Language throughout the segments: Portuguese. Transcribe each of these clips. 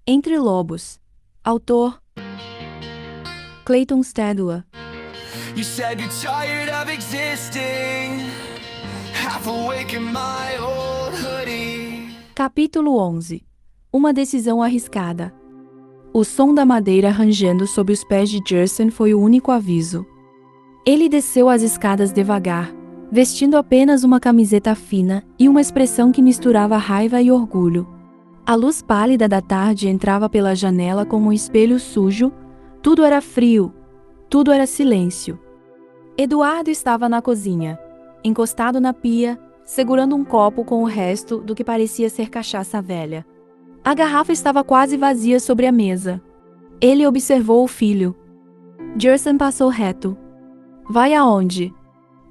Entre Lobos. Autor Clayton Stadler. You said you're tired of existing, half awake in my old hoodie. Capítulo 11. Uma decisão arriscada. O som da madeira rangendo sob os pés de Jerson foi o único aviso. Ele desceu as escadas devagar, vestindo apenas uma camiseta fina e uma expressão que misturava raiva e orgulho. A luz pálida da tarde entrava pela janela como um espelho sujo. Tudo era frio, tudo era silêncio. Eduardo estava na cozinha, encostado na pia, segurando um copo com o resto do que parecia ser cachaça velha. A garrafa estava quase vazia sobre a mesa. Ele observou o filho. Jerson passou reto. Vai aonde?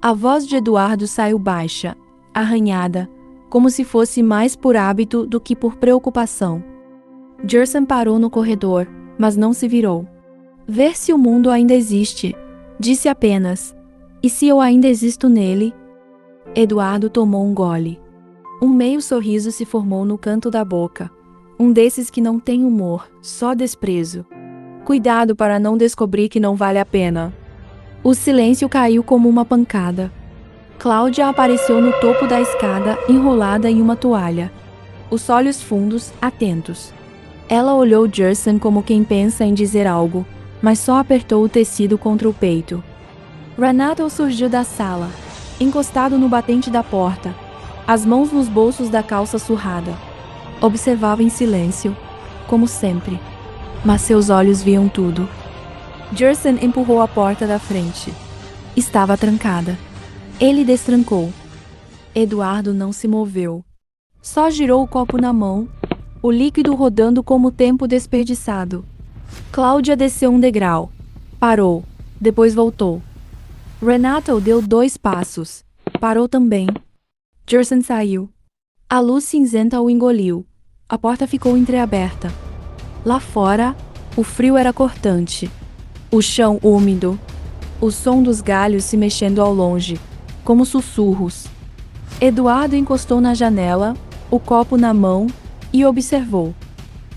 A voz de Eduardo saiu baixa, arranhada, como se fosse mais por hábito do que por preocupação. Jerson parou no corredor, mas não se virou. Ver se o mundo ainda existe, disse apenas. E se eu ainda existo nele? Eduardo tomou um gole. Um meio sorriso se formou no canto da boca. Um desses que não tem humor, só desprezo. Cuidado para não descobrir que não vale a pena. O silêncio caiu como uma pancada. Cláudia apareceu no topo da escada, enrolada em uma toalha. Os olhos fundos, atentos. Ela olhou Jerson como quem pensa em dizer algo, mas só apertou o tecido contra o peito. Renato surgiu da sala, encostado no batente da porta, as mãos nos bolsos da calça surrada. Observava em silêncio, como sempre, mas seus olhos viam tudo. Jerson empurrou a porta da frente. Estava trancada. Ele destrancou. Eduardo não se moveu. Só girou o copo na mão, o líquido rodando como tempo desperdiçado. Cláudia desceu um degrau. Parou. Depois voltou. Renato deu 2 passos. Parou também. Jerson saiu. A luz cinzenta o engoliu. A porta ficou entreaberta. Lá fora, o frio era cortante. O chão úmido. O som dos galhos se mexendo ao longe, como sussurros. Eduardo encostou na janela, o copo na mão, e observou.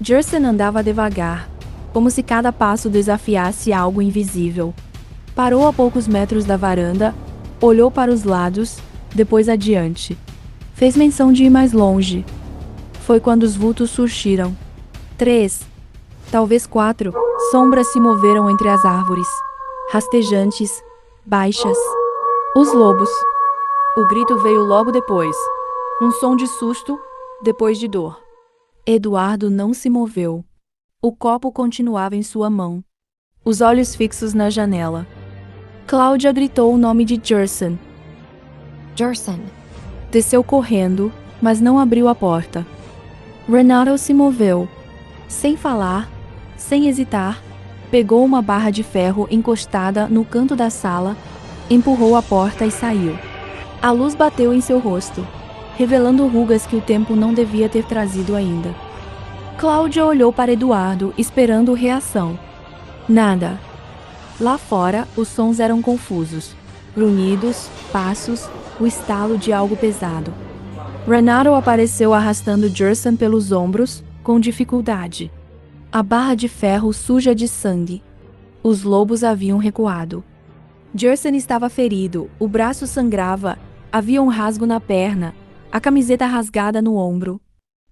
Jerson andava devagar, como se cada passo desafiasse algo invisível. Parou a poucos metros da varanda, olhou para os lados, depois adiante. Fez menção de ir mais longe. Foi quando os vultos surgiram. 3, talvez 4, sombras se moveram entre as árvores, rastejantes, baixas. Os lobos. O grito veio logo depois. Um som de susto, depois de dor. Eduardo não se moveu. O copo continuava em sua mão. Os olhos fixos na janela. Cláudia gritou o nome de Jerson. Jerson. Desceu correndo, mas não abriu a porta. Renato se moveu. Sem falar, sem hesitar, pegou uma barra de ferro encostada no canto da sala, empurrou a porta e saiu. A luz bateu em seu rosto, revelando rugas que o tempo não devia ter trazido ainda. Cláudia olhou para Eduardo, esperando reação. Nada. Lá fora, os sons eram confusos. Grunhidos, passos, o estalo de algo pesado. Renato apareceu arrastando Jerson pelos ombros, com dificuldade. A barra de ferro suja de sangue. Os lobos haviam recuado. Jerson estava ferido, o braço sangrava, havia um rasgo na perna, a camiseta rasgada no ombro.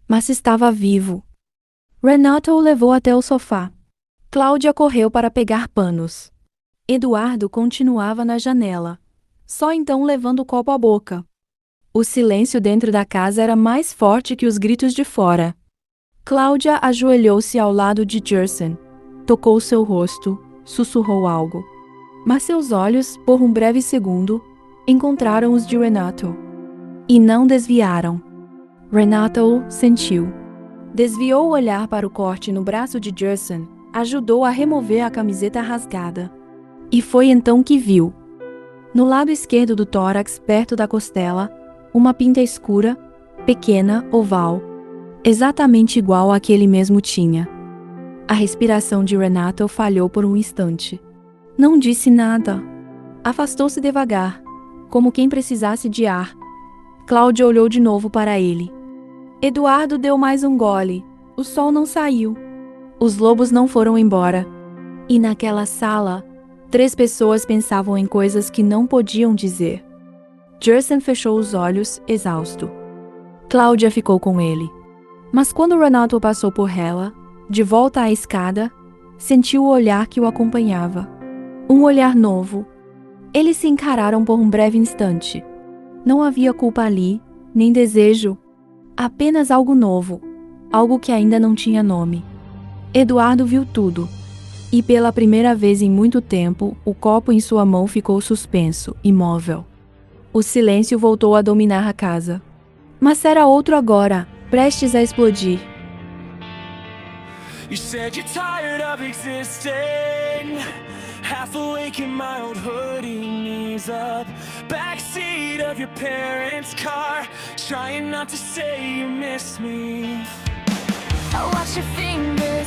Mas estava vivo. Renato o levou até o sofá. Cláudia correu para pegar panos. Eduardo continuava na janela, só então levando o copo à boca. O silêncio dentro da casa era mais forte que os gritos de fora. Cláudia ajoelhou-se ao lado de Jerson, tocou seu rosto, sussurrou algo. Mas seus olhos, por um breve segundo, encontraram os de Renato. E não desviaram. Renato sentiu. Desviou o olhar para o corte no braço de Jerson, ajudou a remover a camiseta rasgada. E foi então que viu. No lado esquerdo do tórax, perto da costela, uma pinta escura, pequena, oval, exatamente igual à que ele mesmo tinha. A respiração de Renato falhou por um instante. Não disse nada. Afastou-se devagar, como quem precisasse de ar. Cláudia olhou de novo para ele. Eduardo deu mais um gole. O sol não saiu. Os lobos não foram embora. E naquela sala, 3 pessoas pensavam em coisas que não podiam dizer. Jerson fechou os olhos, exausto. Cláudia ficou com ele. Mas quando Renato passou por ela, de volta à escada, sentiu o olhar que o acompanhava. Um olhar novo. Eles se encararam por um breve instante. Não havia culpa ali, nem desejo. Apenas algo novo. Algo que ainda não tinha nome. Eduardo viu tudo. E pela primeira vez em muito tempo, o copo em sua mão ficou suspenso, imóvel. O silêncio voltou a dominar a casa. Mas era outro agora, prestes a explodir. You said you're tired of existing, half awake in my old hoodie, knees up, backseat of your parents' car, trying not to say you miss me. I watch your fingers